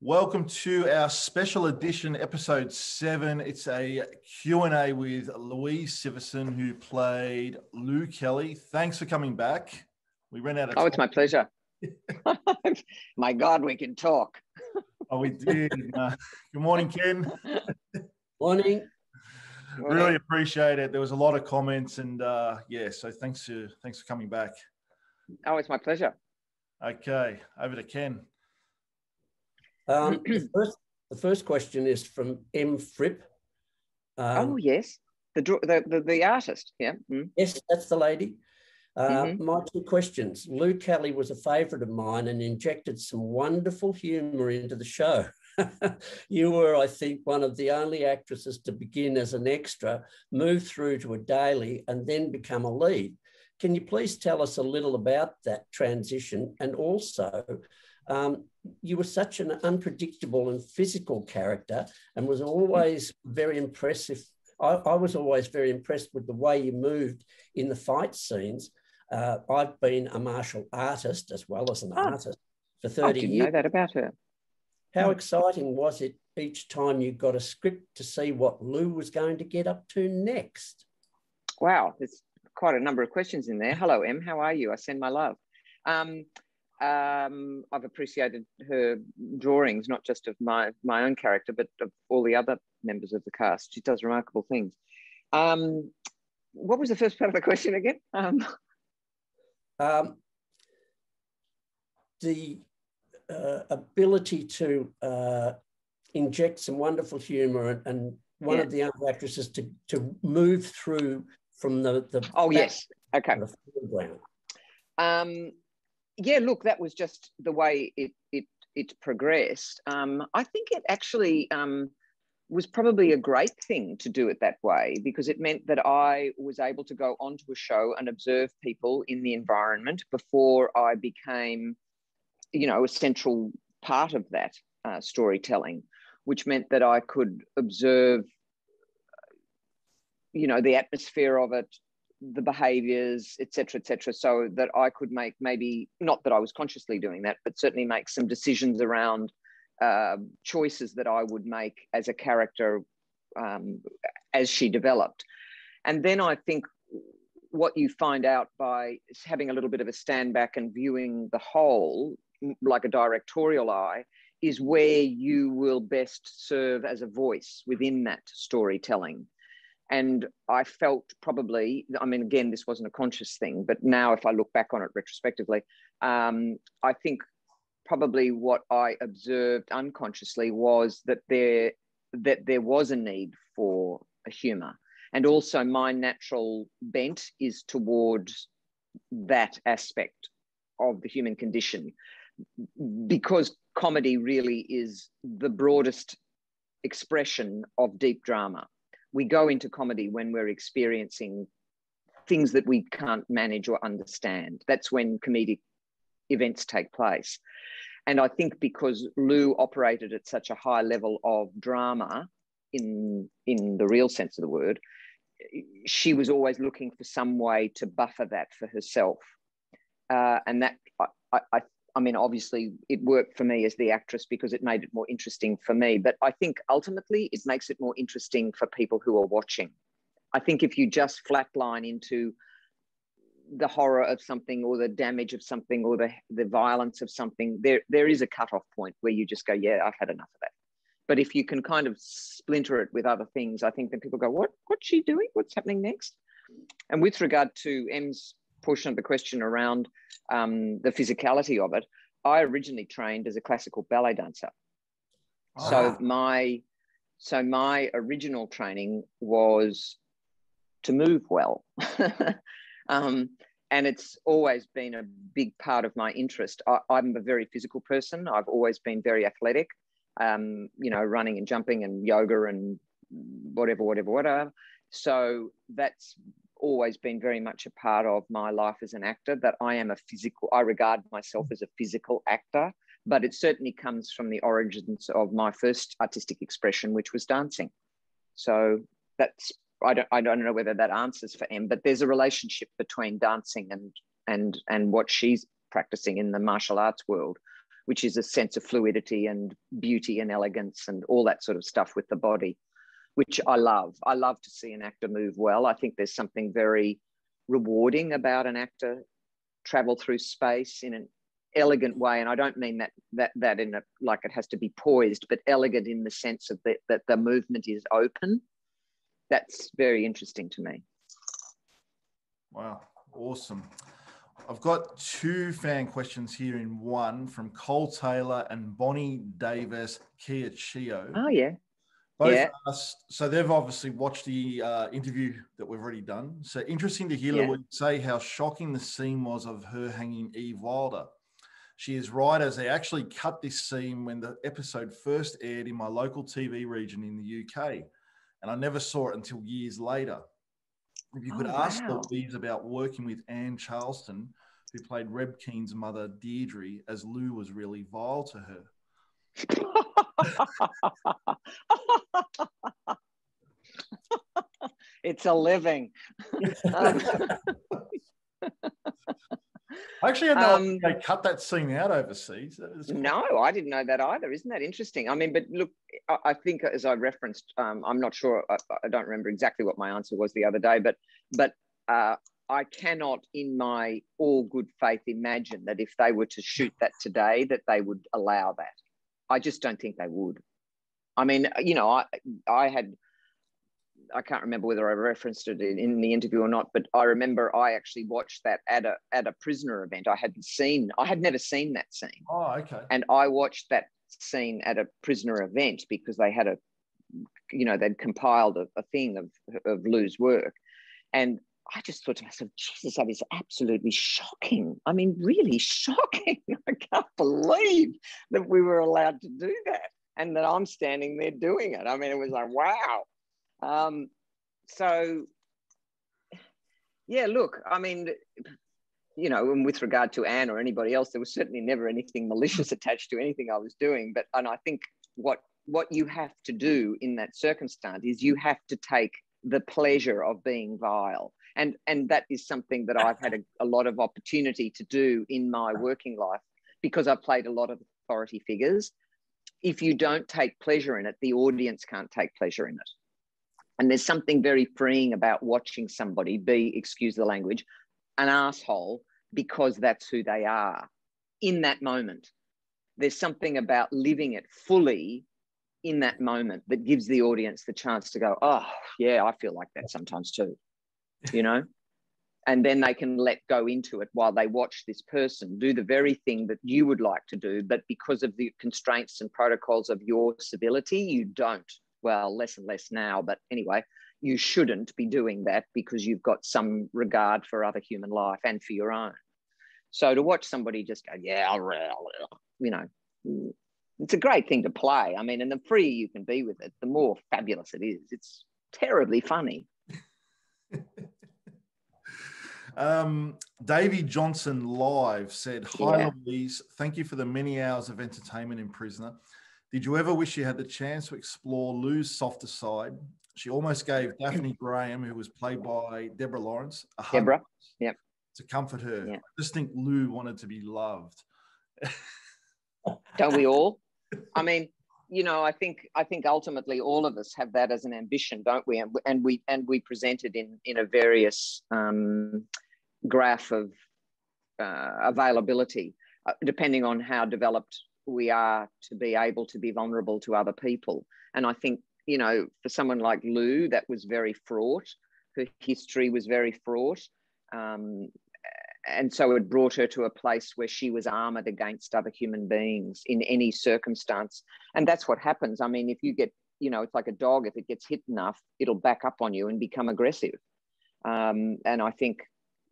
Welcome to our special edition, episode 7. It's a Q&A with Louise Siversen, who played Lou Kelly. Thanks for coming back. We ran out of time. Oh, it's my pleasure. My God, we can talk. Oh, we did. Good morning, Ken. Morning. Really appreciate it. There was a lot of comments and so thanks for coming back. Oh, it's my pleasure. Okay, over to Ken. The first question is from M. Fripp. Oh, yes. The artist, yeah. Mm. Yes, that's the lady. My two questions. Lou Kelly was a favourite of mine and injected some wonderful humour into the show. You were, I think, one of the only actresses to begin as an extra, move through to a daily and then become a lead. Can you please tell us a little about that transition? And also, you were such an unpredictable and physical character and was always very impressive. I was always very impressed with the way you moved in the fight scenes. I've been a martial artist as well as an artist for 30 years. I didn't know that about her. How exciting was it each time you got a script to see what Lou was going to get up to next? Wow, there's quite a number of questions in there. Hello, Em. How are you? I send my love. I've appreciated her drawings, not just of my own character, but of all the other members of the cast. She does remarkable things. What was the first part of the question again? The ability to inject some wonderful humour and one of the other actresses to move through from the oh yes, okay. The foreground. Yeah, look, that was just the way it progressed. I think it actually was probably a great thing to do it that way because it meant that I was able to go onto a show and observe people in the environment before I became, a central part of that storytelling, which meant that I could observe, the atmosphere of it, the behaviours, etc., so that I could make maybe, not that I was consciously doing that, but certainly make some decisions around choices that I would make as a character as she developed. And then I think what you find out by having a little bit of a stand back and viewing the whole, like a directorial eye, is where you will best serve as a voice within that storytelling. And I felt probably, again, this wasn't a conscious thing, but now if I look back on it retrospectively, I think probably what I observed unconsciously was that there was a need for a humour. And also my natural bent is towards that aspect of the human condition, because comedy really is the broadest expression of deep drama. We go into comedy when we're experiencing things that we can't manage or understand. That's when comedic events take place. And I think because Lou operated at such a high level of drama in the real sense of the word, she was always looking for some way to buffer that for herself. And that, obviously it worked for me as the actress because it made it more interesting for me. But I think ultimately it makes it more interesting for people who are watching. I think if you just flatline into the horror of something or the damage of something or the violence of something, there is a cutoff point where you just go, yeah, I've had enough of that. But if you can kind of splinter it with other things, I think then people go, what's she doing? What's happening next? And with regard to Em's portion of the question around the physicality of it, I originally trained as a classical ballet dancer. So my original training was to move well. And it's always been a big part of my interest. I'm a very physical person. I've always been very athletic, running and jumping and yoga and whatever. So that's always been very much a part of my life as an actor, that I regard myself as a physical actor, but it certainly comes from the origins of my first artistic expression, which was dancing. So that's, I don't know whether that answers for Em, but there's a relationship between dancing and what she's practicing in the martial arts world, which is a sense of fluidity and beauty and elegance and all that sort of stuff with the body, which I love. I love to see an actor move well. I think there's something very rewarding about an actor travel through space in an elegant way. And I don't mean that in a, like it has to be poised, but elegant in the sense of that the movement is open. That's very interesting to me. Wow, awesome. I've got 2 fan questions here in one from Cole Taylor and Bonnie Davis Kiachio. Oh, yeah. Both asked, so they've obviously watched the interview that we've already done. So interesting to hear Louise say how shocking the scene was of her hanging Eve Wilder. She is right, as they actually cut this scene when the episode first aired in my local TV region in the UK. And I never saw it until years later. If you could ask Louise about working with Anne Charleston, who played Reb Keen's mother, Deirdre, as Lou was really vile to her. It's a living. I actually had no idea they cut that scene out overseas. No, I didn't know that either. Isn't that interesting? I mean, but look, I think as I referenced, I'm not sure, I don't remember exactly what my answer was the other day, but I cannot in my all good faith imagine that if they were to shoot that today, that they would allow that. I just don't think they would. I mean, you know, I can't remember whether I referenced it in the interview or not, but I remember I actually watched that at a prisoner event. I had never seen that scene. Oh, okay. And I watched that scene at a prisoner event because they had they'd compiled a thing of Lou's work. And I just thought to myself, Jesus, that is absolutely shocking. I mean, really shocking. I can't believe that we were allowed to do that and that I'm standing there doing it. I mean, it was like, wow. So yeah, look, I mean, you know, and with regard to Anne or anybody else, there was certainly never anything malicious attached to anything I was doing. And I think what you have to do in that circumstance is you have to take the pleasure of being vile. And that is something that I've had a lot of opportunity to do in my working life because I've played a lot of authority figures. If you don't take pleasure in it, the audience can't take pleasure in it. And there's something very freeing about watching somebody be, excuse the language, an asshole because that's who they are in that moment. There's something about living it fully in that moment that gives the audience the chance to go, oh, yeah, I feel like that sometimes too, you know? And then they can let go into it while they watch this person do the very thing that you would like to do, but because of the constraints and protocols of your civility, you don't. Well, less and less now, but anyway, you shouldn't be doing that because you've got some regard for other human life and for your own. So to watch somebody just go, yeah, you know, it's a great thing to play. I mean, and the freer you can be with it, the more fabulous it is. It's terribly funny. Davey Johnson Live said, hi, Louise. Thank you for the many hours of entertainment in Prisoner. Did you ever wish you had the chance to explore Lou's softer side? She almost gave Daphne Graham, who was played by Deborah Lawrence, a hug to comfort her. Yeah. I just think Lou wanted to be loved. Don't we all? I mean, you know, I think ultimately all of us have that as an ambition, don't we? And we present it in a various graph of availability, depending on how developed we are to be able to be vulnerable to other people. And I think, you know, for someone like Lou, that was very fraught. Her history was very fraught. And so it brought her to a place where she was armored against other human beings in any circumstance. And that's what happens. I mean, if you get, you know, it's like a dog, if it gets hit enough, it'll back up on you and become aggressive. And I think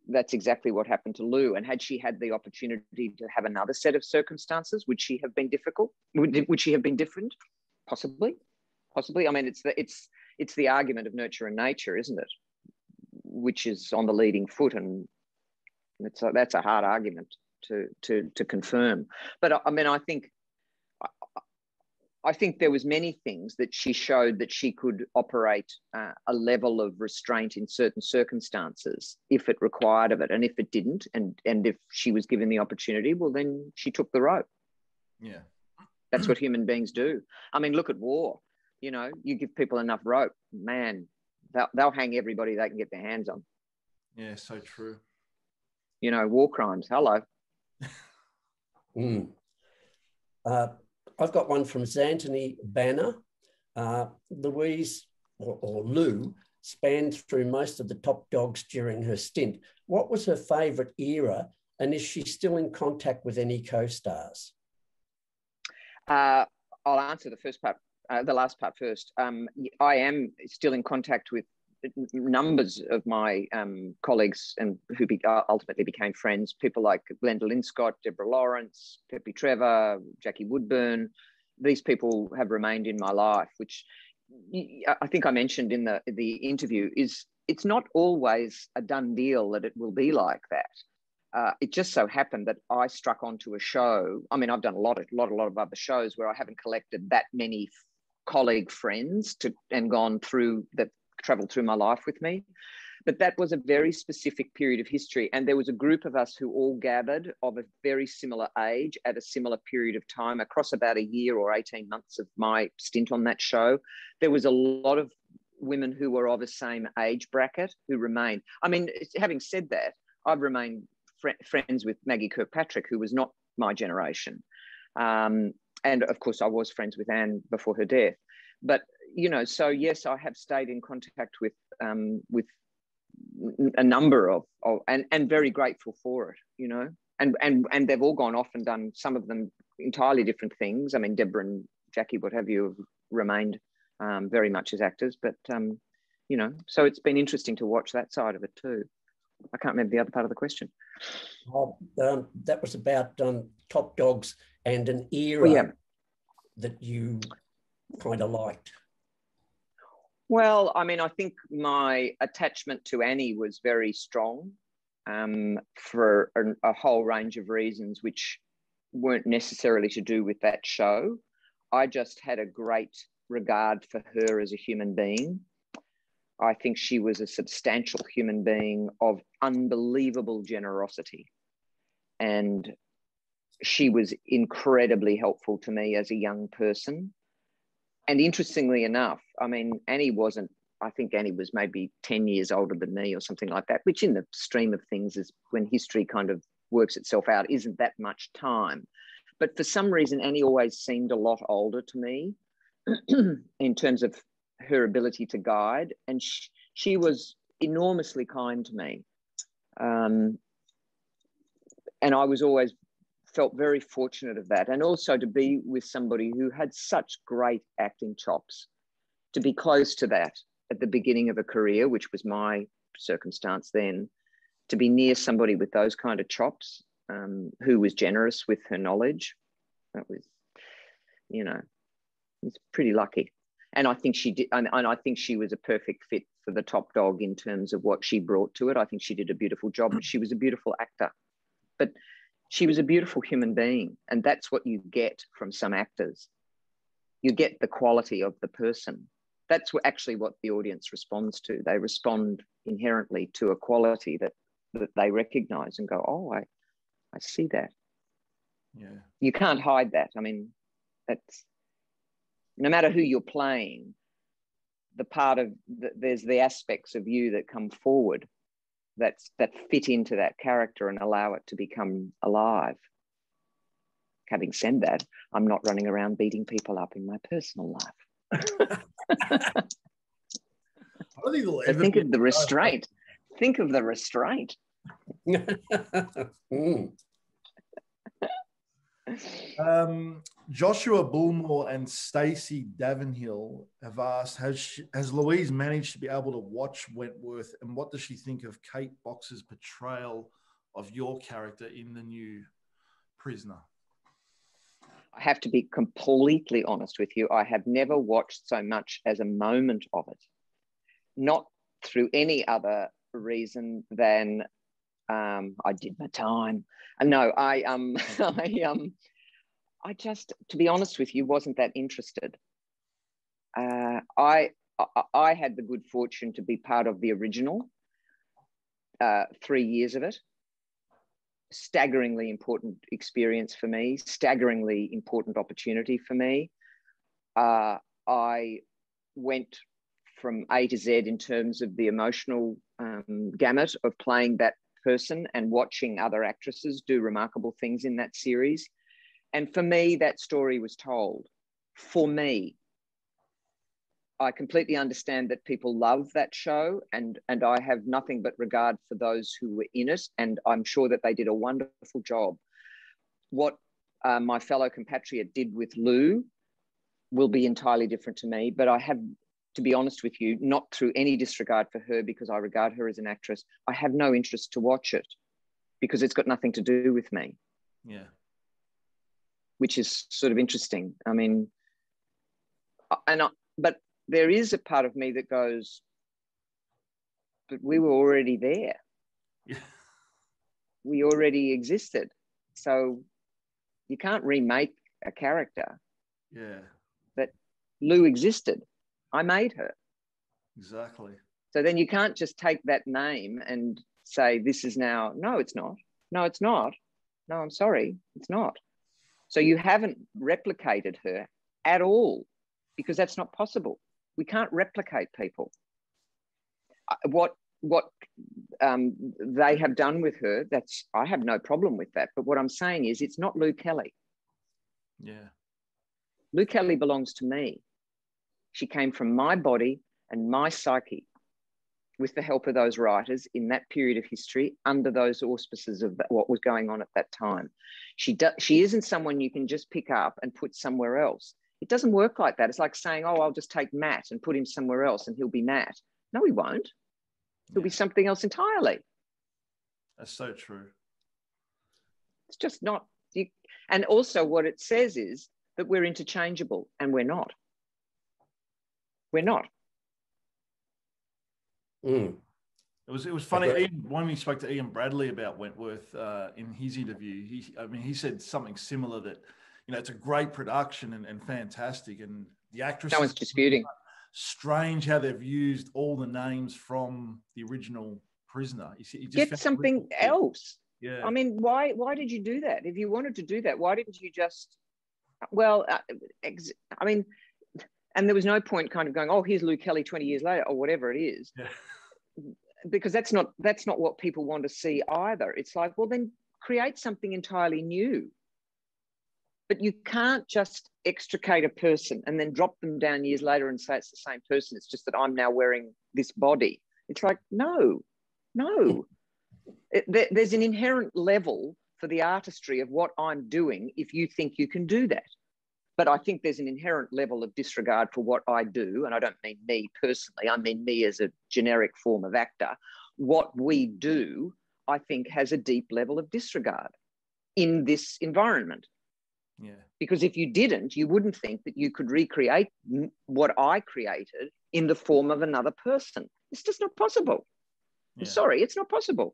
that's exactly what happened to Lou. And had she had the opportunity to have another set of circumstances, would she have been difficult? Would she have been different? Possibly. I mean, it's the argument of nurture and nature, isn't it? Which is on the leading foot, and that's a hard argument to confirm. But I mean, I think there was many things that she showed that she could operate a level of restraint in certain circumstances if it required of it, and if it didn't, and if she was given the opportunity, well, then she took the rope. Yeah. That's what human beings do. I mean, look at war. You know, you give people enough rope, man, they'll hang everybody they can get their hands on. Yeah, so true. You know, war crimes. Hello. I've got one from Xanthony Banner. Louise or Lou spanned through most of the top dogs during her stint. What was her favourite era, and is she still in contact with any co-stars? I'll answer the first part, the last part first. I am still in contact with numbers of my colleagues and who ultimately became friends. People like Glenda Linscott, Deborah Lawrence, Pepe Trevor, Jackie Woodburn. These people have remained in my life, which I think I mentioned in the interview. It's not always a done deal that it will be like that. It just so happened that I struck onto a show. I mean, I've done a lot of other shows where I haven't collected that many colleague friends and gone through that, traveled through my life with me. But that was a very specific period of history. And there was a group of us who all gathered of a very similar age at a similar period of time across about a year or 18 months of my stint on that show. There was a lot of women who were of the same age bracket who remained. I mean, having said that, I've remained friends with Maggie Kirkpatrick, who was not my generation. And of course, I was friends with Anne before her death. But, you know, so yes, I have stayed in contact with a number of and very grateful for it, you know, and they've all gone off and done, some of them entirely different things. I mean, Deborah and Jackie, what have you, have remained very much as actors, but, you know, so it's been interesting to watch that side of it too. I can't remember the other part of the question. That was about top dogs and an era that you kind of liked. Well, I mean, I think my attachment to Annie was very strong for a whole range of reasons, which weren't necessarily to do with that show. I just had a great regard for her as a human being. I think she was a substantial human being of unbelievable generosity. And she was incredibly helpful to me as a young person. And interestingly enough, I mean, Annie wasn't, I think Annie was maybe 10 years older than me or something like that, which in the stream of things is when history kind of works itself out, isn't that much time. But for some reason, Annie always seemed a lot older to me in terms of her ability to guide. And she was enormously kind to me. And I was always felt very fortunate of that. And also to be with somebody who had such great acting chops, to be close to that at the beginning of a career, which was my circumstance then, to be near somebody with those kind of chops, who was generous with her knowledge. That was, you know, it's pretty lucky. And I think she did, and I think she was a perfect fit for the top dog in terms of what she brought to it. I think she did a beautiful job, but she was a beautiful actor. But she was a beautiful human being. And that's what you get from some actors. You get the quality of the person. That's actually what the audience responds to. They respond inherently to a quality that they recognize and go, oh, I see that. Yeah. You can't hide that. I mean, that's, no matter who you're playing, there's the aspects of you that come forward that fit into that character and allow it to become alive. Having said that, I'm not running around beating people up in my personal life. I think so think of the restraint. Think of the restraint. Joshua Bullmore and Stacey Davenhill have asked, has Louise managed to be able to watch Wentworth, and what does she think of Kate Box's portrayal of your character in the new Prisoner? I have to be completely honest with you. I have never watched so much as a moment of it, not through any other reason than I did my time. No, I just, to be honest with you, wasn't that interested. I had the good fortune to be part of the original 3 years of it. staggeringly important experience for me, staggeringly important opportunity for me. I went from A to Z in terms of the emotional gamut of playing that person and watching other actresses do remarkable things in that series. And for me, that story was told. For me, I completely understand that people love that show, and I have nothing but regard for those who were in it, and I'm sure that they did a wonderful job. What my fellow compatriot did with Lou will be entirely different to me, but I have, to be honest with you, not through any disregard for her, because I regard her as an actress, I have no interest to watch it because it's got nothing to do with me. Yeah. Which is sort of interesting. I mean, but there is a part of me that goes, but we were already there. Yeah. We already existed. So you can't remake a character. Yeah. But Lou existed. I made her. Exactly. So then you can't just take that name and say, this is now, no, it's not. No, it's not. No, I'm sorry, it's not. So you haven't replicated her at all, because that's not possible. We can't replicate people. What they have done with her, I have no problem with that. But what I'm saying is, it's not Lou Kelly. Yeah. Lou Kelly belongs to me. She came from my body and my psyche, with the help of those writers in that period of history, under those auspices of what was going on at that time. She isn't someone you can just pick up and put somewhere else. It doesn't work like that. It's like saying, oh, I'll just take Matt and put him somewhere else and he'll be Matt. No, he won't. He'll be something else entirely. That's so true. It's just not. And also what it says is that we're interchangeable, and we're not. We're not. Mm. It was funny. When we spoke to Ian Bradley about Wentworth in his interview, he said something similar, that, you know, it's a great production and fantastic, and the actress. No one's disputing. Strange how they've used all the names from the original Prisoner. He just get something else. Yeah. I mean, why did you do that? If you wanted to do that, why didn't you just? Well, I mean. And there was no point kind of going, oh, here's Lou Kelly 20 years later, or whatever it is. Yeah. Because that's not what people want to see either. It's like, well, then create something entirely new. But you can't just extricate a person and then drop them down years later and say it's the same person. It's just that I'm now wearing this body. It's like, no. There's an inherent level for the artistry of what I'm doing if you think you can do that. But I think there's an inherent level of disregard for what I do. And I don't mean me personally, I mean me as a generic form of actor. What we do, I think, has a deep level of disregard in this environment. Yeah. Because if you didn't, you wouldn't think that you could recreate what I created in the form of another person. It's just not possible. Yeah. I'm sorry, it's not possible.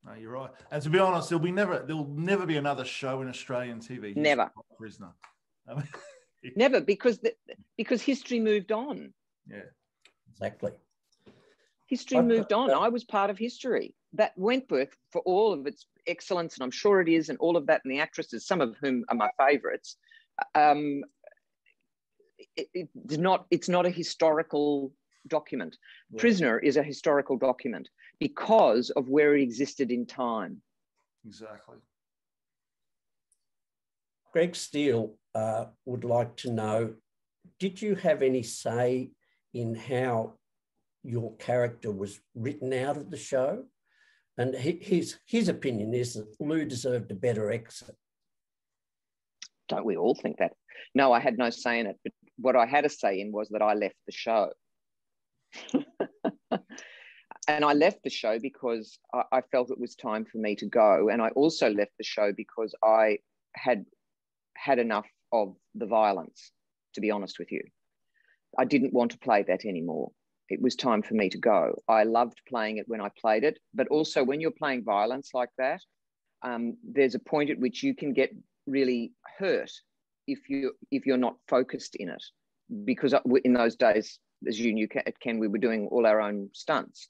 No, you're right. And to be honest, there'll never be another show in Australian TV. Never. Prisoner. Never, because history moved on. Yeah, exactly. History moved on. I was part of history. That Wentworth, for all of its excellence, and I'm sure it is, and all of that, and the actresses, some of whom are my favourites, it's not a historical document. Yeah. Prisoner is a historical document because of where it existed in time. Exactly. Greg Steele would like to know, did you have any say in how your character was written out of the show? And his opinion is that Lou deserved a better exit. Don't we all think that? No, I had no say in it, but what I had a say in was that I left the show. And I left the show because I felt it was time for me to go. And I also left the show because I had enough of the violence, to be honest with you. I didn't want to play that anymore. It was time for me to go. I loved playing it when I played it, but also when you're playing violence like that, there's a point at which you can get really hurt if you're not focused in it. Because in those days, as you knew, Ken, we were doing all our own stunts.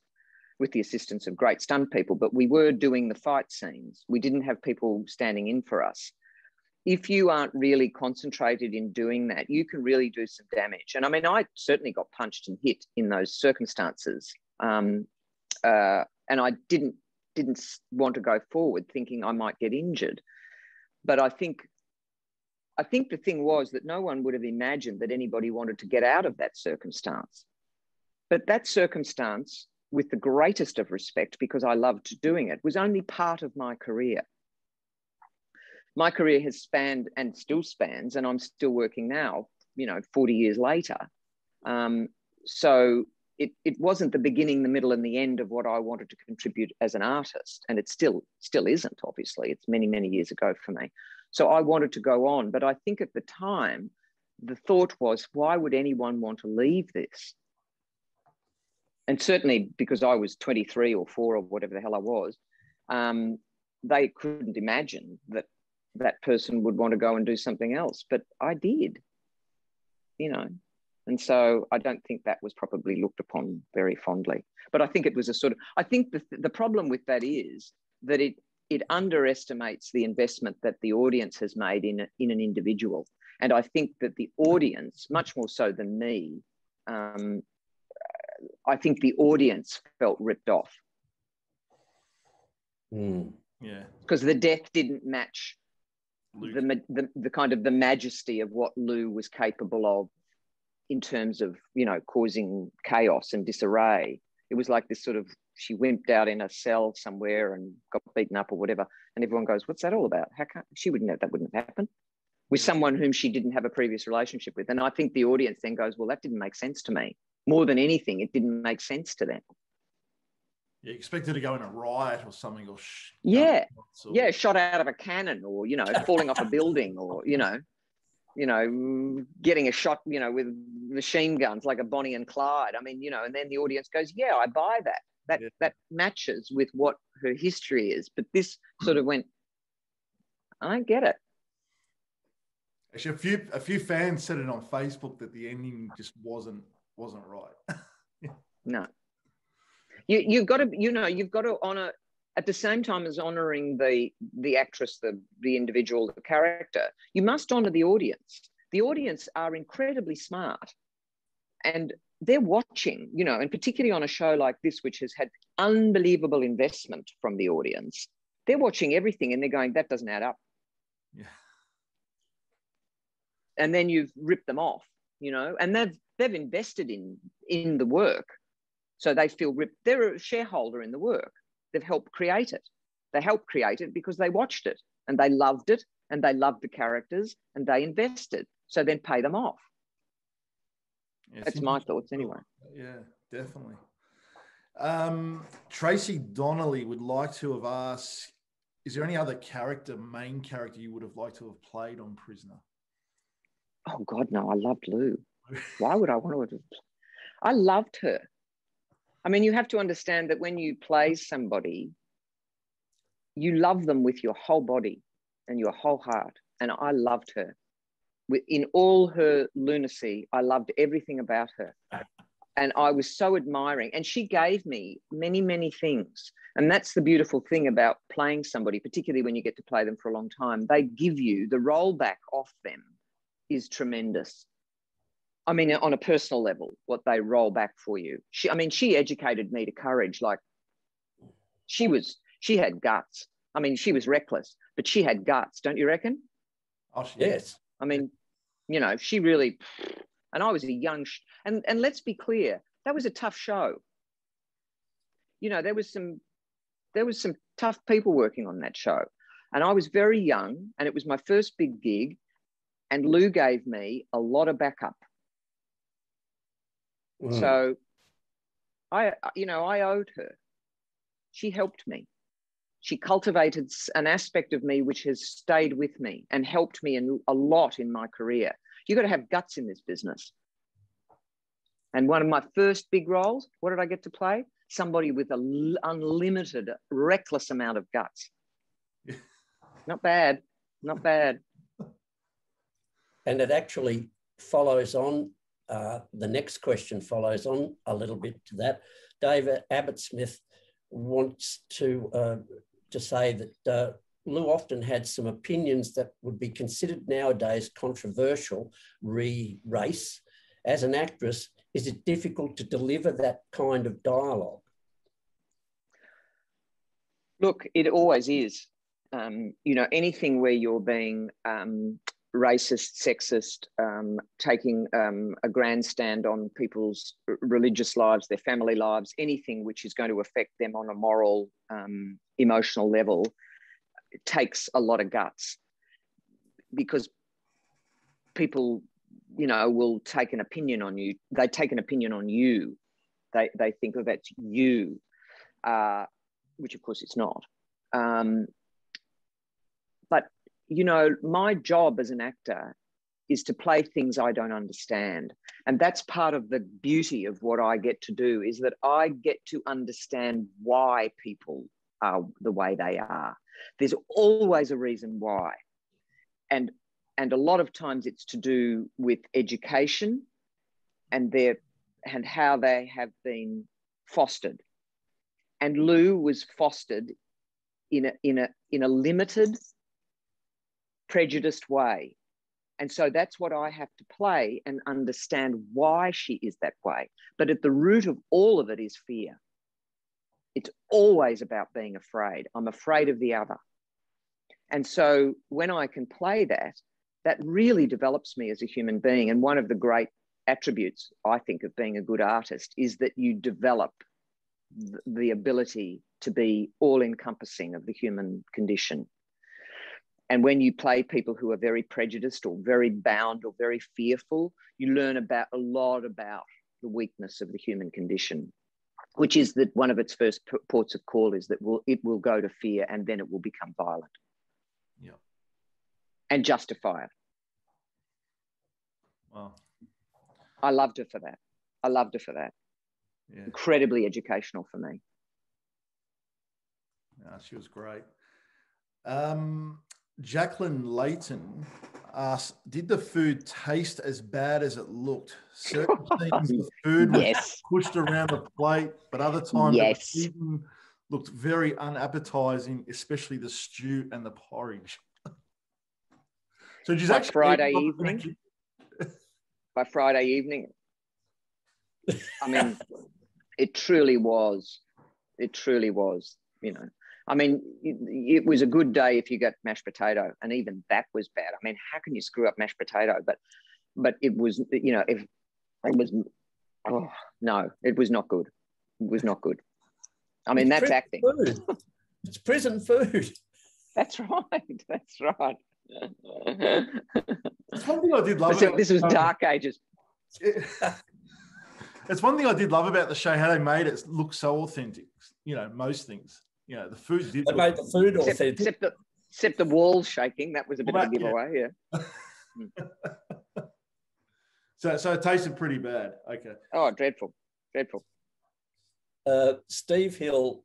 with the assistance of great stunt people, but we were doing the fight scenes. We didn't have people standing in for us. If you aren't really concentrated in doing that, you can really do some damage. And I mean, I certainly got punched and hit in those circumstances. And I didn't want to go forward thinking I might get injured. But I think the thing was that no one would have imagined that anybody wanted to get out of that circumstance. But that circumstance, with the greatest of respect, because I loved doing it, was only part of my career. My career has spanned and still spans, and I'm still working now, 40 years later. So it wasn't the beginning, the middle, and the end of what I wanted to contribute as an artist. And it still isn't, obviously. It's many, many years ago for me. So I wanted to go on. But I think at the time, the thought was, why would anyone want to leave this? And certainly because I was 23 or 4 or whatever the hell I was, they couldn't imagine that person would want to go and do something else. But I did, And so I don't think that was probably looked upon very fondly. But I think it was I think the problem with that is that it underestimates the investment that the audience has made in an individual. And I think that the audience, much more so than me, I think the audience felt ripped off. Yeah. Because the death didn't match the kind of the majesty of what Lou was capable of in terms of, causing chaos and disarray. It was like this sort of, she wimped out in a cell somewhere and got beaten up or whatever. And everyone goes, what's that all about? How come she wouldn't know that wouldn't have happened with someone whom she didn't have a previous relationship with? And I think the audience then goes, well, that didn't make sense to me. More than anything, it didn't make sense to them. You expected to go in a riot or something, or shot out of a cannon, or falling off a building, or getting a shot, with machine guns like a Bonnie and Clyde. I mean, and then the audience goes, yeah, I buy that. That matches with what her history is. But this sort of went, I don't get it. Actually, a few fans said it on Facebook that the ending just wasn't right. No. You've got to honor, at the same time as honoring the actress, the individual, the character, you must honor the audience. The audience are incredibly smart, and they're watching, and particularly on a show like this, which has had unbelievable investment from the audience, they're watching everything and they're going, that doesn't add up. Yeah. And then you've ripped them off, and they've invested in the work. So they feel ripped. They're a shareholder in the work. They've helped create it. They helped create it because they watched it and they loved it and they loved the characters and they invested. So then pay them off. Yeah, that's my thoughts anyway. Yeah, definitely. Tracy Donnelly would like to have asked, is there any other main character you would have liked to have played on Prisoner? Oh, God, no. I loved Lou. Why would I want to? I loved her. I mean, you have to understand that when you play somebody, you love them with your whole body and your whole heart. And I loved her. In all her lunacy, I loved everything about her. And I was so admiring. And she gave me many, many things. And that's the beautiful thing about playing somebody, particularly when you get to play them for a long time. They give you the rollback off them is tremendous. I mean, on a personal level, what they roll back for you. She educated me to courage. Like she had guts. I mean, she was reckless, but she had guts, don't you reckon? Oh, yes. I mean, she really, and I was a young, and let's be clear, that was a tough show. There was some tough people working on that show. And I was very young and it was my first big gig, and Lou gave me a lot of backup. So I owed her. She helped me. She cultivated an aspect of me which has stayed with me and helped me a lot in my career. You've got to have guts in this business. And one of my first big roles, what did I get to play? Somebody with an unlimited, reckless amount of guts. Not bad. Not bad. And it actually follows on. The next question follows on a little bit to that. David Abbott-Smith wants to say that Lou often had some opinions that would be considered nowadays controversial re-race. As an actress, is it difficult to deliver that kind of dialogue? Look, it always is. You know, anything where you're being racist, sexist, taking a grandstand on people's religious lives, their family lives, anything which is going to affect them on a moral, emotional level, it takes a lot of guts, because people, you know, will take an opinion on you. They take an opinion on you. They think, oh, that's you, which of course it's not. But, you know, my job as an actor is to play things I don't understand. And that's part of the beauty of what I get to do, is that I get to understand why people are the way they are. There's always a reason why. And a lot of times it's to do with education and how they have been fostered. And Lou was fostered in a limited, prejudiced way. And so that's what I have to play and understand why she is that way. But at the root of all of it is fear. It's always about being afraid. I'm afraid of the other. And so when I can play that, that really develops me as a human being. And one of the great attributes, I think, of being a good artist is that you develop the ability to be all-encompassing of the human condition. And when you play people who are very prejudiced or very bound or very fearful, you learn a lot about the weakness of the human condition, which is that one of its first ports of call is that it will go to fear, and then it will become violent. Yeah. And justify it. Wow. I loved her for that. Yeah. Incredibly educational for me. Yeah, she was great. Jacqueline Layton asked, did the food taste as bad as it looked? Certain things the food was pushed around the plate, but other times it was eaten, looked very unappetizing, especially the stew and the porridge. So she's actually Friday evening. By Friday evening, I mean, it truly was. It truly was, you know. I mean, it was a good day if you got mashed potato, and even that was bad. I mean, how can you screw up mashed potato? But it was, you know, if it was, oh, no, it was not good. It was not good. I mean, that's acting. Food. It's prison food. That's right. That's right. It's one thing I did love. This was dark ages. It's one thing I did love about the show, how they made it look so authentic. You know, most things. You know, the food did. They made the food authentic. Except the walls shaking. That was a bit of a giveaway. Yeah. So it tasted pretty bad. Okay. Oh, dreadful. Steve Hill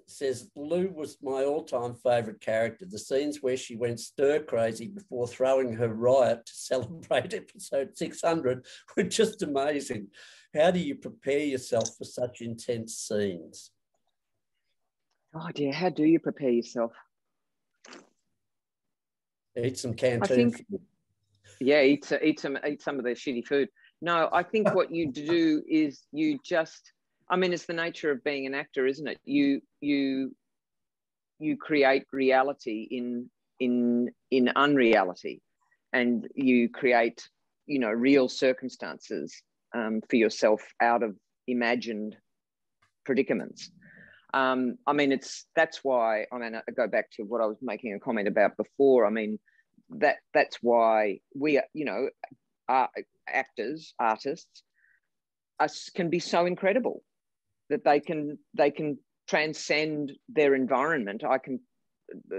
says, Lou was my all-time favourite character. The scenes where she went stir-crazy before throwing her riot to celebrate episode 600 were just amazing. How do you prepare yourself for such intense scenes? Oh, dear. How do you prepare yourself? Eat some canteen food. Yeah, eat some of the shitty food. No, I think what you do is you just... I mean, it's the nature of being an actor, isn't it? You create reality in unreality, and you create, you know, real circumstances for yourself out of imagined predicaments. I mean, that's why. I mean, I go back to what I was making a comment about before. I mean, that's why we, you know, actors, artists, can be so incredible. That they can transcend their environment.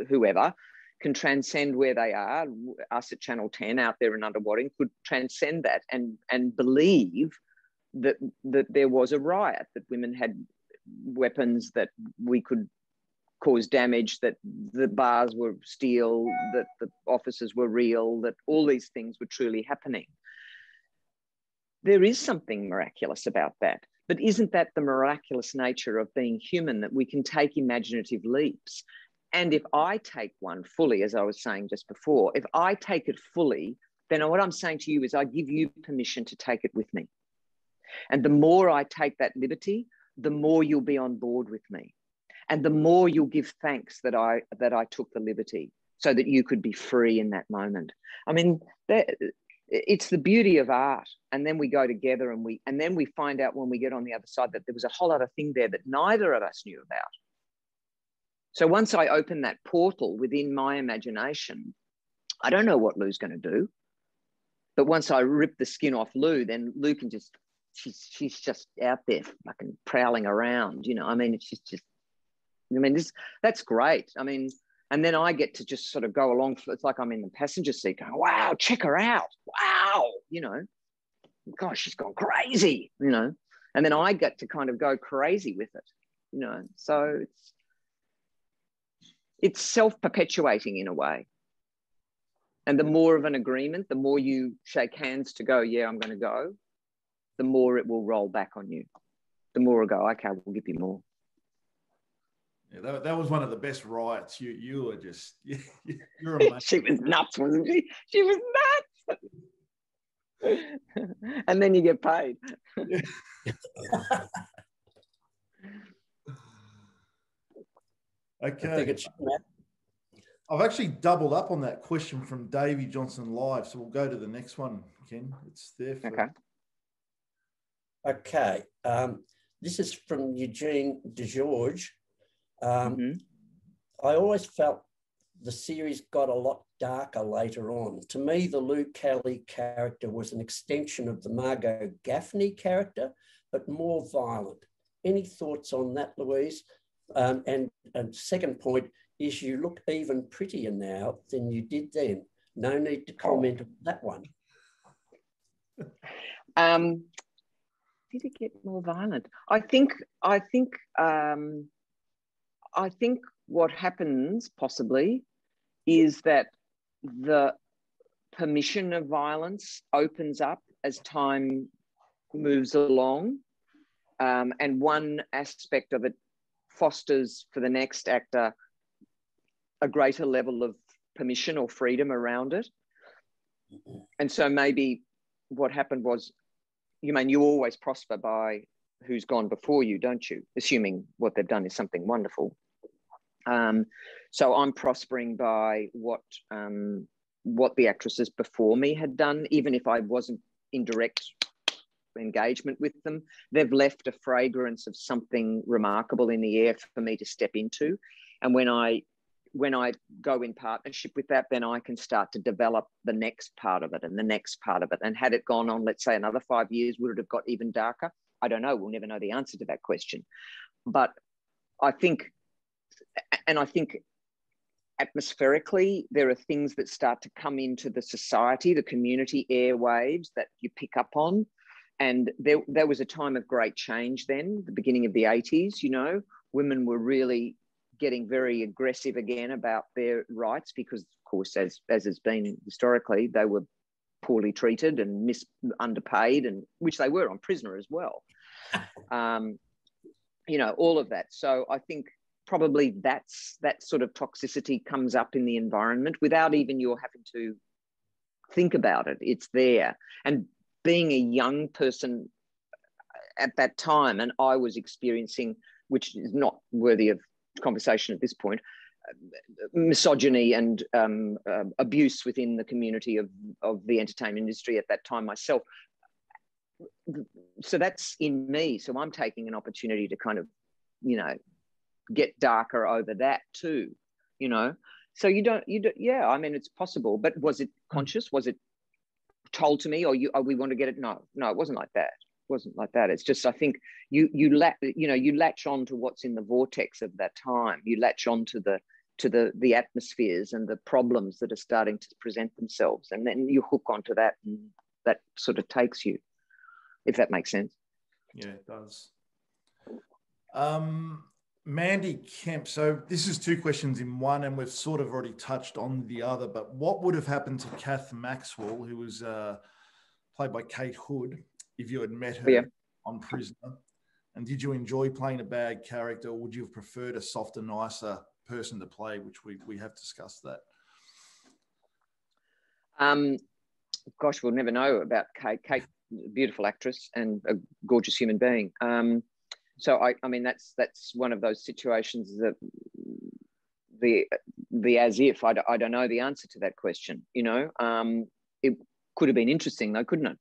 Whoever can transcend where they are. Us at Channel 10 out there in Underwater could transcend that and believe that there was a riot, that women had weapons, that we could cause damage, that the bars were steel, that the officers were real, that all these things were truly happening. There is something miraculous about that. But isn't that the miraculous nature of being human, that we can take imaginative leaps? And if I take one fully, as I was saying just before, if I take it fully, then what I'm saying to you is I give you permission to take it with me. And the more I take that liberty, the more you'll be on board with me. And the more you'll give thanks that I took the liberty so that you could be free in that moment. I mean, it's the beauty of art. And then we go together and then we find out when we get on the other side that there was a whole other thing there that neither of us knew about. So once I open that portal within my imagination, I don't know what Lou's going to do. But once I rip the skin off Lou, then Lou can just, she's just out there fucking prowling around, you know. I mean, she's just, that's great. I mean, and then I get to just sort of go along. It's like I'm in the passenger seat going, wow, check her out. Wow. You know, gosh, she's gone crazy, you know. And then I get to kind of go crazy with it, you know. So it's self-perpetuating in a way. And the more of an agreement, the more you shake hands to go, yeah, I'm going to go, the more it will roll back on you. The more it'll go, okay, we'll give you more. Yeah, that was one of the best rights. You were just, you're amazing. She was nuts, wasn't she? She was nuts. And then you get paid. Yeah. Okay. I've actually doubled up on that question from Davey Johnson Live, so we'll go to the next one, Ken. It's there for... Okay. This is from Eugene DeGeorge. I always felt the series got a lot darker later on. To me, the Lou Kelly character was an extension of the Margot Gaffney character, but more violent. Any thoughts on that, Louise? And second point is you look even prettier now than you did then. No need to comment on that one. Did it get more violent? I think what happens possibly is that the permission of violence opens up as time moves along, and one aspect of it fosters for the next actor a greater level of permission or freedom around it. And so maybe what happened was, you always prosper by who's gone before you, don't you? Assuming what they've done is something wonderful. So I'm prospering by what the actresses before me had done, even if I wasn't in direct engagement with them. They've left a fragrance of something remarkable in the air for me to step into. And when I go in partnership with that, then I can start to develop the next part of it and the next part of it. And had it gone on, let's say, another 5 years, would it have got even darker? I don't know. We'll never know the answer to that question. But I think atmospherically, there are things that start to come into the society, the community airwaves that you pick up on. And there was a time of great change then, the beginning of the 80s, you know, women were really getting very aggressive again about their rights because, of course, as has been historically, they were poorly treated and underpaid, and which they were on Prisoner as well. You know, all of that. So I think probably that sort of toxicity comes up in the environment without even you having to think about it. It's there. And being a young person at that time, and I was experiencing, which is not worthy of conversation at this point, misogyny and abuse within the community of the entertainment industry at that time myself. So that's in me. So I'm taking an opportunity to kind of, you know, get darker over that too, you know. So you don't, yeah, I mean, it's possible, but was it conscious? Was it told to me, or we want to get it? No, it wasn't like that. Wasn't like that. It's just, I think you latch on to what's in the vortex of that time. You latch on to the atmospheres and the problems that are starting to present themselves, and then you hook onto that, and that sort of takes you, if that makes sense. Yeah, it does. Mandy Kemp, so this is two questions in one, and we've sort of already touched on the other, but what would have happened to Kath Maxwell, who was played by Kate Hood, if you had met her on Prisoner? And did you enjoy playing a bad character, or would you have preferred a softer, nicer person to play, which we have discussed that? Gosh, we'll never know about Kate. Kate, beautiful actress and a gorgeous human being. So I mean, that's one of those situations that the as if I don't know the answer to that question. You know, it could have been interesting though, couldn't it?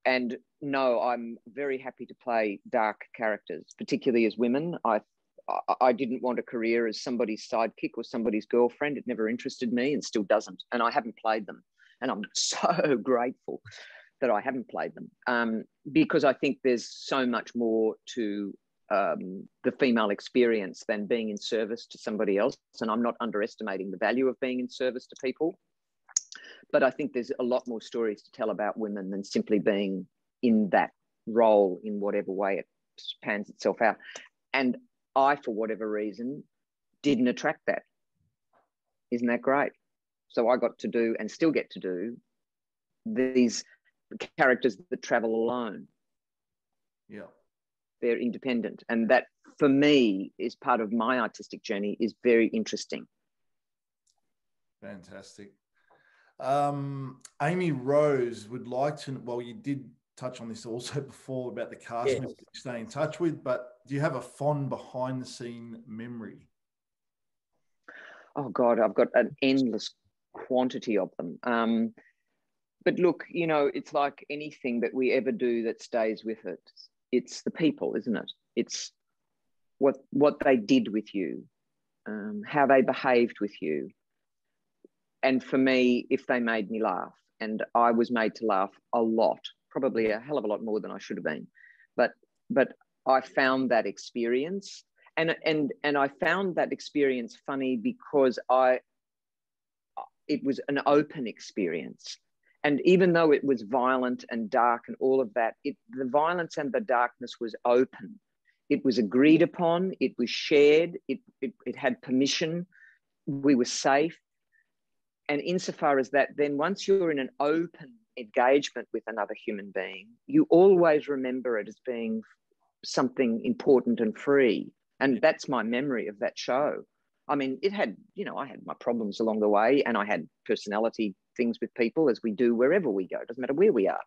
And no, I'm very happy to play dark characters, particularly as women. I didn't want a career as somebody's sidekick or somebody's girlfriend. It never interested me and still doesn't. And I haven't played them. And I'm so grateful that I haven't played them, because I think there's so much more to the female experience than being in service to somebody else. And I'm not underestimating the value of being in service to people. But I think there's a lot more stories to tell about women than simply being in that role in whatever way it pans itself out. And I, for whatever reason, didn't attract that. Isn't that great? So I got to do, and still get to do, these characters that travel alone. Yeah. They're independent. And that, for me, is part of my artistic journey, is very interesting. Fantastic. Amy Rose would like to, well, you did touch on this also before about the cast members you stay in touch with, but do you have a fond behind the scene memory? Oh God, I've got an endless quantity of them. But look, you know, it's like anything that we ever do that stays with it. It's the people, isn't it? It's what they did with you, how they behaved with you. And for me, if they made me laugh, and I was made to laugh a lot, probably a hell of a lot more than I should have been, but I found that experience, and I found that experience funny because it was an open experience. And even though it was violent and dark and all of that, the violence and the darkness was open. It was agreed upon. It was shared. It had permission. We were safe. And insofar as that, then once you're in an open engagement with another human being, you always remember it as being something important and free. And that's my memory of that show. I mean, it had, you know, I had my problems along the way, and I had personality things with people, as we do wherever we go. It doesn't matter where we are.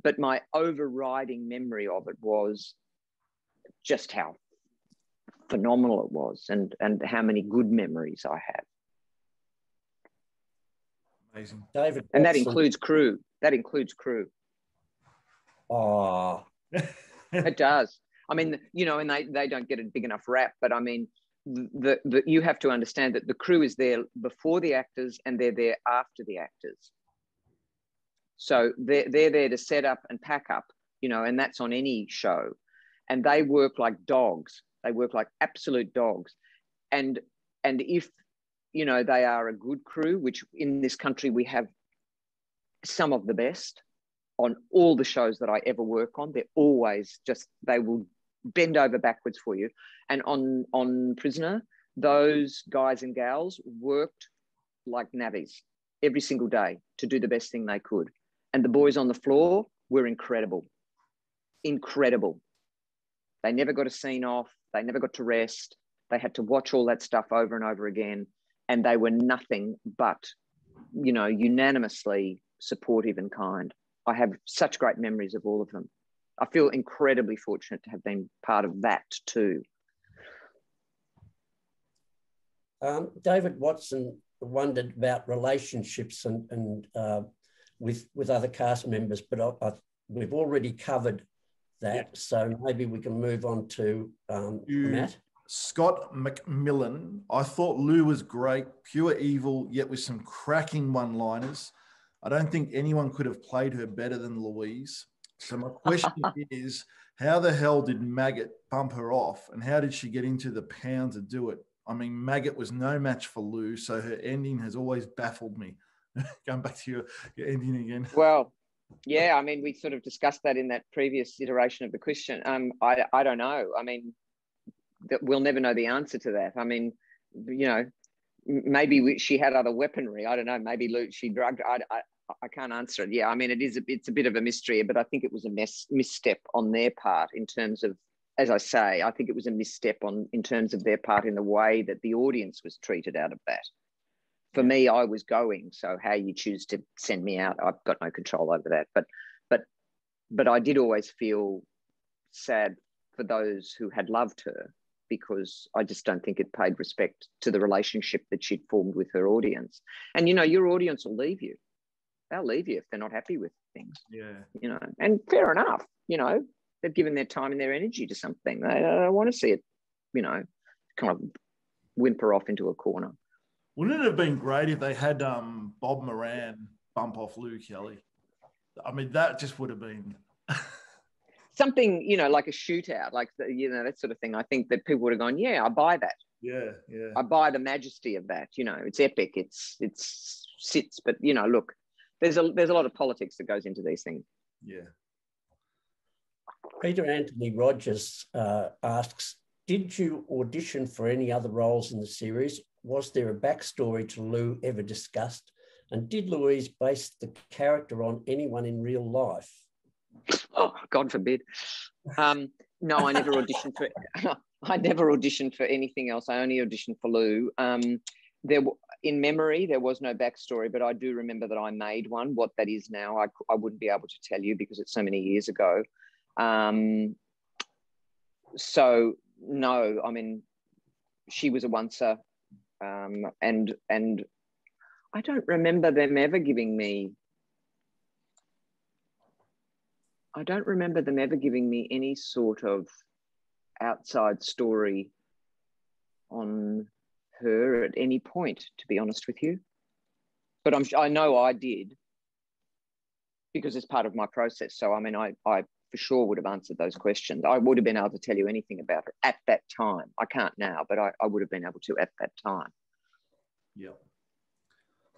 But my overriding memory of it was just how phenomenal it was, and how many good memories I have. Amazing. David and Watson. that includes crew. That includes crew. Oh. It does. I mean, you know, and they don't get a big enough rap, but I mean, you have to understand that the crew is there before the actors and they're there after the actors. So they're there to set up and pack up, you know, and that's on any show. And they work like dogs. They work like absolute dogs. And if, you know, they are a good crew, which in this country we have some of the best on all the shows that I ever work on. They're always just, they will bend over backwards for you. And on Prisoner, those guys and gals worked like navvies every single day to do the best thing they could. And the boys on the floor were incredible. Incredible. They never got a scene off. They never got to rest. They had to watch all that stuff over and over again. And they were nothing but, you know, unanimously supportive and kind. I have such great memories of all of them. I feel incredibly fortunate to have been part of that too. David Watson wondered about relationships and with other cast members, but we've already covered that. Yeah. So maybe we can move on to Matt. Scott McMillan. I thought Lou was great, pure evil, yet with some cracking one-liners. I don't think anyone could have played her better than Louise. So my question is, how the hell did Maggot bump her off, and how did she get into the pound to do it? I mean, Maggot was no match for Lou, so her ending has always baffled me. Going back to your ending again. Well, yeah, I mean, we sort of discussed that in that previous iteration of the question. I don't know. I mean, we'll never know the answer to that. I mean, you know, maybe she had other weaponry. I don't know. Maybe Lou, she drugged. I can't answer it. Yeah, I mean, it's a bit of a mystery, but I think it was a misstep on their part in terms of, as I say, I think it was a misstep in terms of their part in the way that the audience was treated out of that. For me, I was going, so how you choose to send me out, I've got no control over that. But I did always feel sad for those who had loved her, because I just don't think it paid respect to the relationship that she'd formed with her audience. And, you know, your audience will leave you. They'll leave you if they're not happy with things. Yeah. You know, and fair enough, you know, they've given their time and their energy to something. They don't want to see it, you know, kind of whimper off into a corner. Wouldn't it have been great if they had Bob Moran bump off Lou Kelly? I mean, that just would have been... something, you know, like a shootout, like, you know, that sort of thing. I think that people would have gone, yeah, I buy that. Yeah, yeah. I buy the majesty of that. You know, it's epic. It's sits. But, you know, look, there's a lot of politics that goes into these things. Yeah. Peter Anthony Rogers asks, did you audition for any other roles in the series? Was there a backstory to Lou ever discussed? And did Louise base the character on anyone in real life? Oh, God forbid. No, I never auditioned for. I never auditioned for anything else. I only auditioned for Lou. In memory, there was no backstory, but I do remember that I made one. What that is now, I wouldn't be able to tell you because it's so many years ago. So no, I mean, she was a oncer, and I don't remember them ever giving me. I don't remember them ever giving me any sort of outside story on her at any point, to be honest with you. But I know I did, because it's part of my process. So, I mean, I for sure would have answered those questions. I would have been able to tell you anything about her at that time. I can't now, but I would have been able to at that time. Yeah.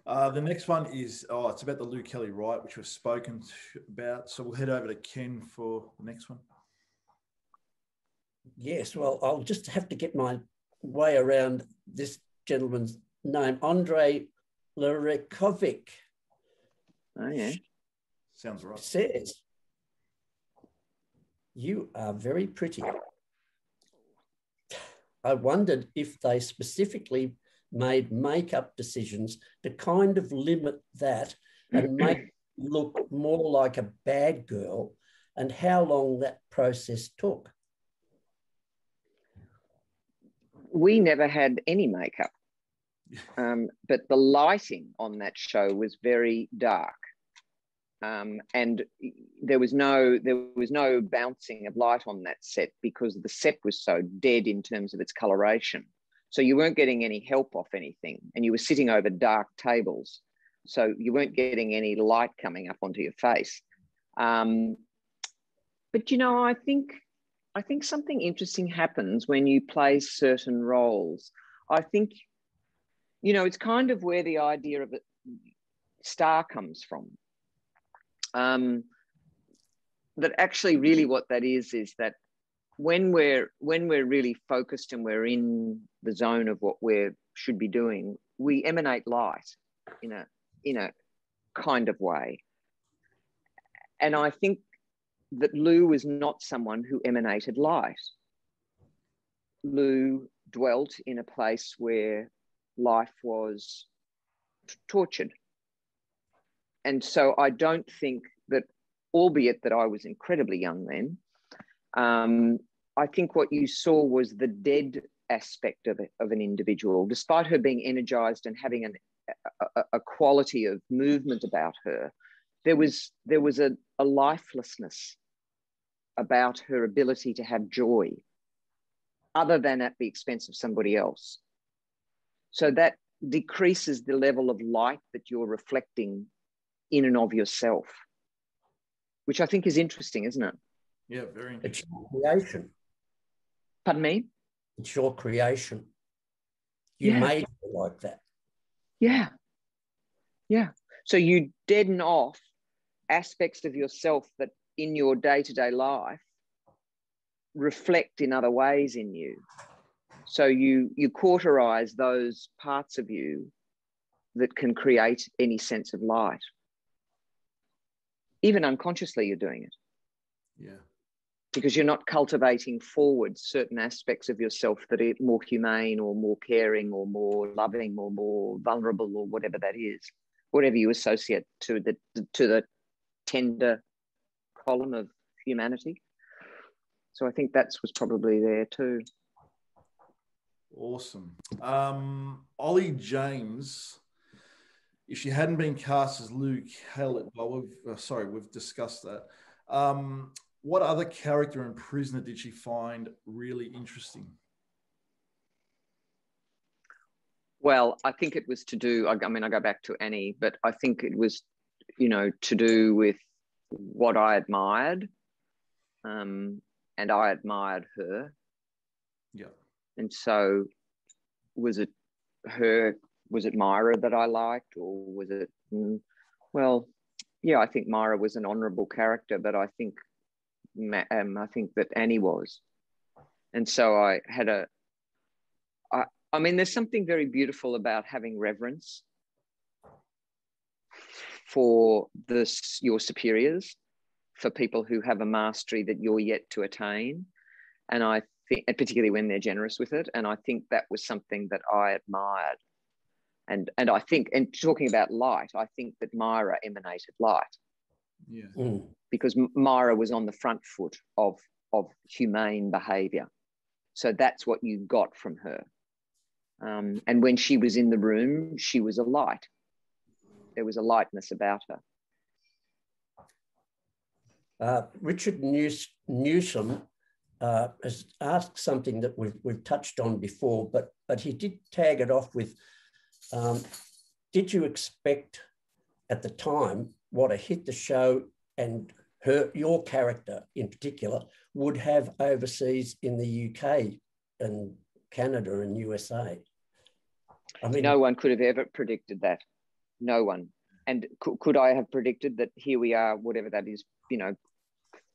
The next one is, it's about the Lou Kelly Wright, which we've spoken about. So we'll head over to Ken for the next one. Yes, well, I'll just have to get my way around this gentleman's name, Andrei Lerekovic. Oh, yeah. Sounds right. Says, you are very pretty. I wondered if they specifically made makeup decisions to kind of limit that and make you look more like a bad girl, and how long that process took. We never had any makeup, but the lighting on that show was very dark, and there was no bouncing of light on that set because the set was so dead in terms of its coloration. So you weren't getting any help off anything, and you were sitting over dark tables, so you weren't getting any light coming up onto your face. But you know, I think something interesting happens when you play certain roles. I think, you know, it's kind of where the idea of a star comes from. That actually really what that is that when we're really focused and we're in the zone of what we should be doing, we emanate light in a kind of way. And I think that Lou was not someone who emanated light. Lou dwelt in a place where life was tortured. And so I don't think that, albeit that I was incredibly young then, I think what you saw was the dead aspect of an individual. Despite her being energized and having a quality of movement about her, there was a lifelessness about her ability to have joy, other than at the expense of somebody else. So that decreases the level of light that you're reflecting in and of yourself, which I think is interesting, isn't it? Yeah, very interesting. It's your creation. Pardon me? It's your creation. You made it like that. Yeah. Yeah. So you deaden off aspects of yourself that in your day-to-day life reflect in other ways in you. So you cauterize those parts of you that can create any sense of light. even unconsciously you're doing it. Yeah. Because you're not cultivating forward certain aspects of yourself that are more humane or more caring or more loving or more vulnerable or whatever that is, whatever you associate to the tender column of humanity. So I think that was probably there too. Awesome. Ollie James, if she hadn't been cast as Lou Kelly, well, we've discussed that. What other character and prisoner did she find really interesting? Well, I think it was to do, I mean, I go back to Annie, but I think it was, you know, to do with what I admired. And I admired her. Yeah. And so was it Myra that I liked, or was it, well, yeah, I think Myra was an honourable character, but I think that Annie was. And so I had I mean, there's something very beautiful about having reverence for your superiors, for people who have a mastery that you're yet to attain. And I think, and particularly when they're generous with it. And I think that was something that I admired. And I think, and talking about light, I think that Myra emanated light. Yeah. Because Myra was on the front foot of humane behaviour. So that's what you got from her. And when she was in the room, she was a light. There was a lightness about her. Richard Newsom has asked something that we've touched on before, but he did tag it off with, did you expect at the time what a hit the show and your character in particular would have overseas in the UK and Canada and USA? I mean, no one could have ever predicted that. No one. And could I have predicted that here we are, whatever that is,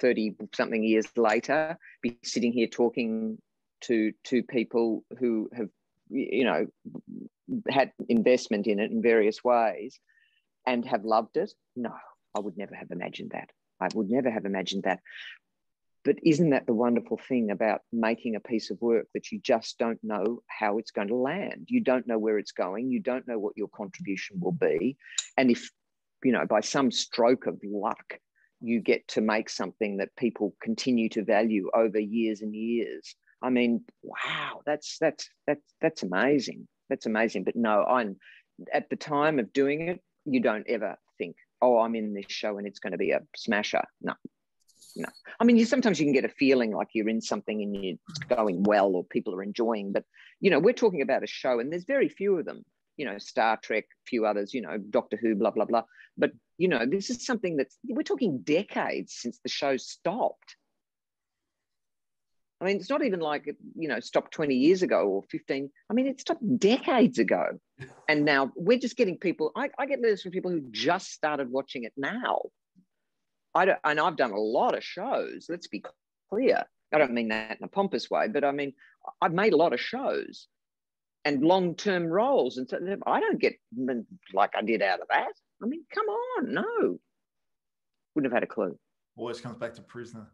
30-something years later, be sitting here talking to people who have, had investment in it in various ways and have loved it? No, I would never have imagined that. I would never have imagined that. But isn't that the wonderful thing about making a piece of work, that you just don't know how it's going to land? You don't know where it's going. You don't know what your contribution will be. And if, by some stroke of luck, you get to make something that people continue to value over years and years. I mean, wow, that's amazing. That's amazing. But no, at the time of doing it, you don't ever think, oh, I'm in this show and it's going to be a smasher. No. I mean, sometimes you can get a feeling like you're in something and it's going well or people are enjoying. But, we're talking about a show and there's very few of them. Star Trek, a few others, Doctor Who, blah, blah, blah. But, this is something we're talking decades since the show stopped. I mean, it's not even like it, stopped 20 years ago or 15. I mean, it stopped decades ago. And now we're just getting people, I get letters from people who just started watching it now. And I've done a lot of shows, let's be clear. I don't mean that in a pompous way, but I mean, I've made a lot of shows and long-term roles. And so I don't get like I did out of that. I mean, come on, no. Wouldn't have had a clue. Always comes back to Prisoner.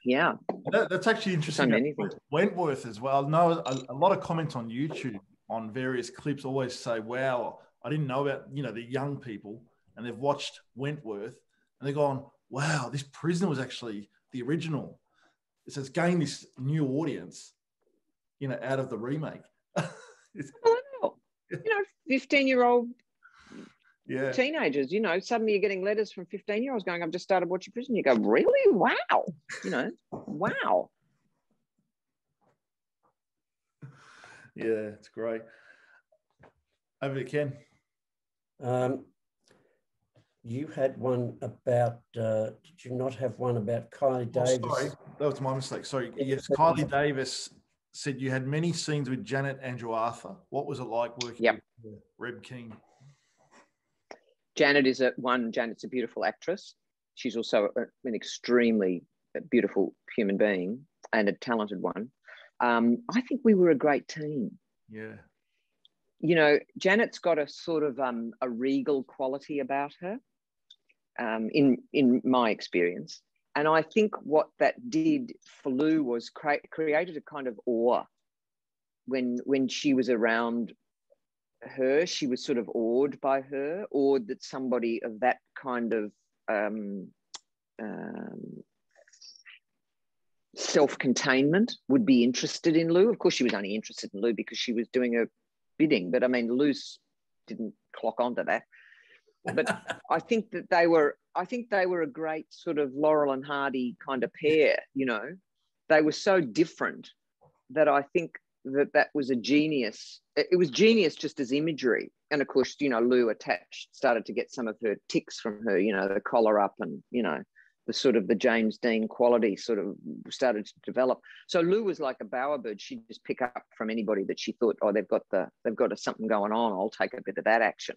Yeah. That's actually interesting. So many things. Wentworth as well. I know a lot of comments on YouTube on various clips always say, wow, I didn't know about, the young people, and they've watched Wentworth and they're going, wow, this Prisoner was actually the original. So it's gained this new audience, out of the remake. 15-year-old yeah. teenagers, suddenly you're getting letters from 15-year-olds going, I've just started watching Prisoner. You go, really? Wow. Wow. Yeah, it's great. Over to Ken. You had one about, did you not have one about Kylie Davis? Sorry, that was my mistake. Sorry. Yes, Kylie Davis said you had many scenes with Janet Angelarthur. What was it like working with Reb King? Janet's a beautiful actress. She's also an extremely beautiful human being and a talented one. I think we were a great team. Yeah. you know, Janet's got a sort of a regal quality about her, in my experience. And I think what that did for Lou was created a kind of awe. When she was around her, she was sort of awed by her, awed that somebody of that kind of self-containment would be interested in Lou. Of course, she was only interested in Lou because she was doing her bidding. But I mean, Lou didn't clock onto that. But I think that they were a great sort of Laurel and Hardy kind of pair. You know, they were so different that I think that was a genius. It was genius just as imagery. And of course, you know, Lou started to get some of her tics from her, you know, the collar up and, you know, the sort of the James Dean quality sort of started to develop. So Lou was like a bowerbird. She'd just pick up from anybody that she thought, oh, they've got something going on. I'll take a bit of that action.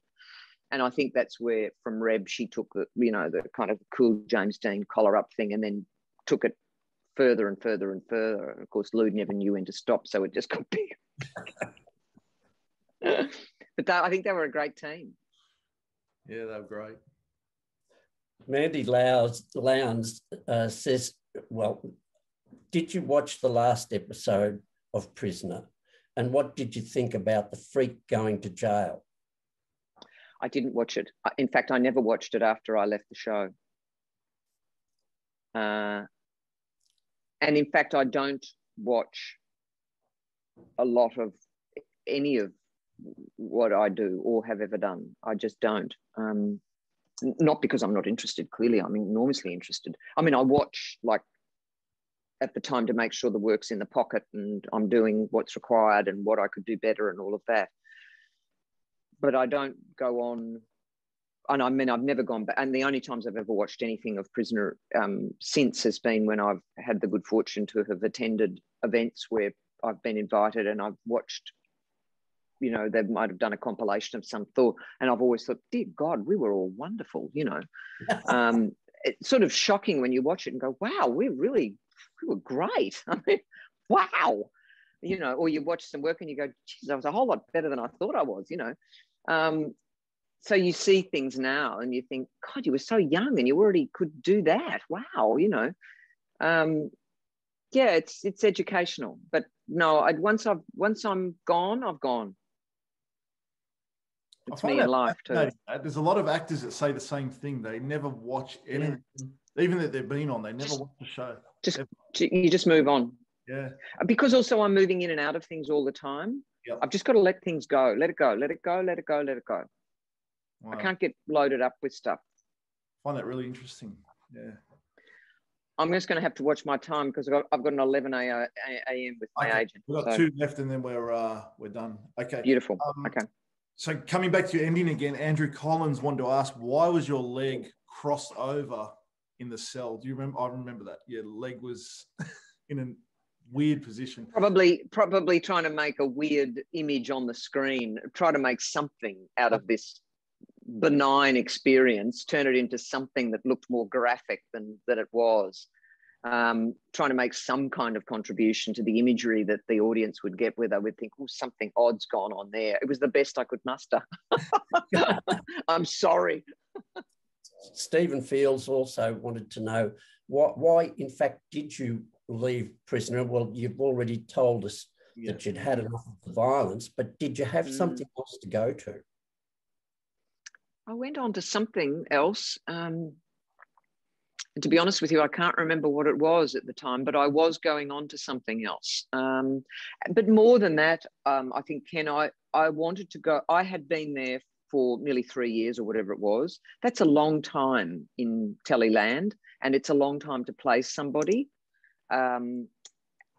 And I think that's where from Reb, she took the, you know, the kind of cool James Dean collar up thing and then took it further and further and further. And of course, Lou never knew when to stop, so it just got bigger. But I think they were a great team. Yeah, they were great. Mandy Lowndes says, well, did you watch the last episode of Prisoner? And what did you think about the freak going to jail? I didn't watch it. In fact, I never watched it after I left the show. And in fact, I don't watch a lot of any of what I do or have ever done. I just don't. Not because I'm not interested. Clearly, I'm enormously interested. I mean, I watch like at the time to make sure the work's in the pocket and I'm doing what's required and what I could do better and all of that. But I don't go on, and I mean, I've never gone back. And the only times I've ever watched anything of Prisoner since has been when I've had the good fortune to have attended events where I've been invited and I've watched, you know, they might have done a compilation of some thought. And I've always thought, dear God, we were all wonderful, you know. It's sort of shocking when you watch it and go, wow, we were great. I mean, wow. You know, or you watch some work and you go, geez, I was a whole lot better than I thought I was, you know. So you see things now and you think, God, you were so young and you already could do that. Wow, you know. Yeah, it's educational. But no, once I'm gone, I've gone. It's me in life too. There's a lot of actors that say the same thing. They never watch anything, even that they've been on. They never watch the show. You just move on. Yeah. Because also I'm moving in and out of things all the time. Yep. I've just got to let things go. Let it go. Let it go. Let it go. Let it go. Wow. I can't get loaded up with stuff. I find that really interesting. Yeah. I'm just going to have to watch my time because I've got an 11 a.m. with my agent. We've got 2 left and then we're done. Okay. Beautiful. Okay. So coming back to your ending again, Andrew Collins wanted to ask, why was your leg crossed over in the cell? Do you remember? I remember that. Yeah, the leg was in a weird position. Probably trying to make a weird image on the screen, try to make something out of this benign experience, turn it into something that looked more graphic than it was. Trying to make some kind of contribution to the imagery that the audience would get, where they would think, oh, something odd's gone on there. It was the best I could muster. I'm sorry. Stephen Fields also wanted to know why, in fact, did you leave Prisoner? Well, you've already told us that you'd had enough of the violence, but did you have something else to go to? I went on to something else. And to be honest with you, I can't remember what it was at the time, but I was going on to something else. But more than that, I think, Ken, I wanted to go. I had been there for nearly 3 years or whatever it was. That's a long time in Teleland, and it's a long time to place somebody. And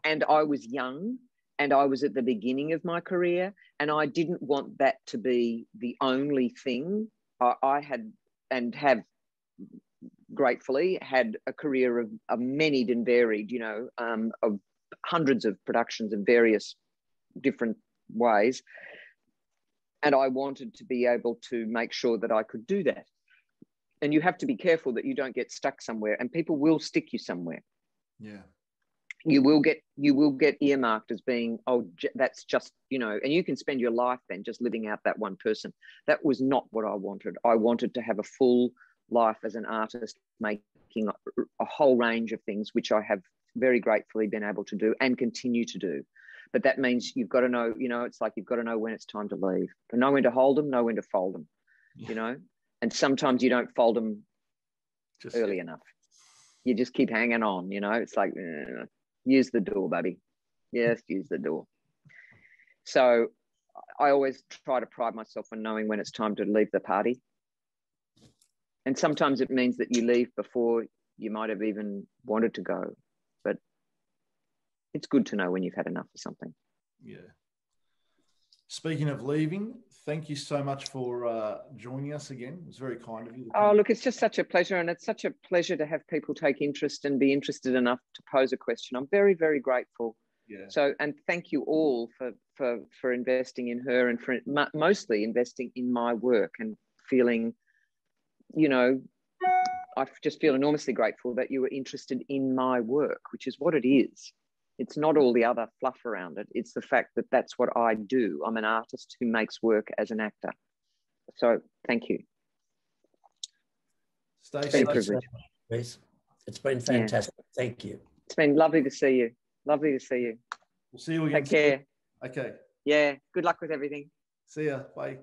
I was young and I was at the beginning of my career, and I didn't want that to be the only thing. I had and have gratefully had a career of many and varied, you know, of hundreds of productions in various different ways. And I wanted to be able to make sure that I could do that. And you have to be careful that you don't get stuck somewhere, and people will stick you somewhere. Yeah. you will get earmarked as being, oh, that's just, you know, and you can spend your life then just living out that one person. That was not what I wanted. I wanted to have a full life as an artist, making a whole range of things, which I have very gratefully been able to do and continue to do. But that means you've got to know, you know, it's like you've got to know when it's time to leave, but know when to hold them, know when to fold them, you know, and sometimes you don't fold them just early enough. You just keep hanging on, you know, it's like, use the door, baby. Yes, use the door. So I always try to pride myself on knowing when it's time to leave the party. And sometimes it means that you leave before you might have even wanted to go. But it's good to know when you've had enough of something. Yeah. Speaking of leaving, thank you so much for joining us again. It was very kind of you. Oh, look, it's just such a pleasure. And it's such a pleasure to have people take interest and be interested enough to pose a question. I'm very, very grateful. Yeah. So, and thank you all for investing in her and for mostly investing in my work and feeling, you know, I just feel enormously grateful that you were interested in my work, which is what it is. It's not all the other fluff around it. It's the fact that that's what I do. I'm an artist who makes work as an actor. So thank you. Stay safe. It's been fantastic. Yeah. Thank you. It's been lovely to see you. Lovely to see you. We'll see you again. Take care. Okay. Yeah. Good luck with everything. See ya. Bye.